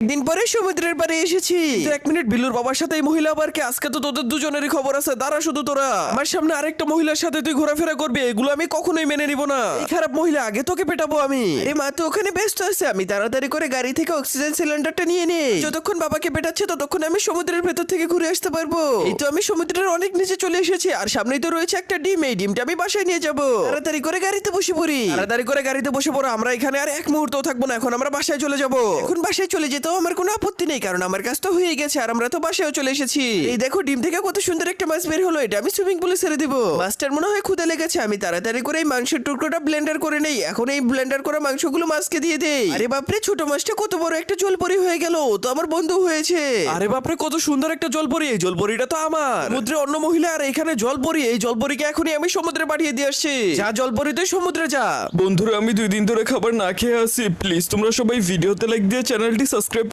দিন পরে সমুদ্রের পাড়ে এসেছি। এক মিনিট, বিল্লুর বাবার সাথে এই মহিলা আবার কে? আজকে তো তোদের দুজনেরই খবর আছে। দাঁড়া শুধু তোরা। আমার সামনে আরেকটা মহিলার সাথে তুই ঘোরাফেরা করবি, এগুলো আমি কখনোই মেনে নিব না। এই খারাপ মহিলা, আগে তোকে পেটাবো আমি। আরে মা তো ওখানে ব্যস্ত আছে, আমি তাড়াতাড়ি করে গাড়ি থেকে অক্সিজেন সিলিন্ডারটা নিয়ে নেই। যতক্ষণ বাবাকে পেটাচ্ছে ততক্ষণ আমি সমুদ্রের ভেতর থেকে ঘুরে আসতে পারবো। এই তো আমি সমুদ্রের অনেক নিচে চলে এসেছি, আর সামনেই তো রয়েছে একটা ডিম। এই ডিমটা আমি বাসায় নিয়ে যাবো। তাড়াতাড়ি করে গাড়িতে বসে পড়ি। তাড়াতাড়ি করে গাড়িতে বসে পড়ো। আমরা এখানে আর এক মুহূর্তও থাকবো না, এখন আমরা বাসায় চলে যাবো। এখন বাসায় চলে যেতেও আমার কোনো আপত্তি নেই, কারণ আমার কাজ তো হয়ে গেছে আর আমরা তো বাসায়ও চলে এসেছি। এই দেখো, ডিম থেকে কত সুন্দর একটা মাছ বের হলো। এটা আমি সুইমিং পুলে ছেড়ে দিব। মাছটার মনে হয় ক্ষুধা লেগেছে। আমি তাড়াতাড়ি করে এই মাংসের টুকরোটা ব্লেন্ডার করে নেই। এখন এই ব্লেন্ডার করা মাংসগুলো মাছকে দিয়ে দেই। আরে বাপরে, ছোট মাছটা কত বড় একটা জলপরি হয়ে গেল। ও তো আমার বন্ধু হয়েছে। আরে বাপরে, কত সুন্দর একটা জলপরি। এই জলপরিটা তো আমার। সমুদ্রে অন্য মহিলা আর এখানে জলপরি। এই জলপরিকে এখনই আমি সমুদ্রে পাঠিয়ে দিয়ে আসছি। যা জলপরি, তুই সমুদ্রে যা। বন্ধুরা, আমি 2 দিন ধরে খাবার না খেয়ে আছি। প্লিজ তোমরা সবাই ভিডিওতে লাইক দিয়ে চ্যানেলটি সাবস্ক্রাইব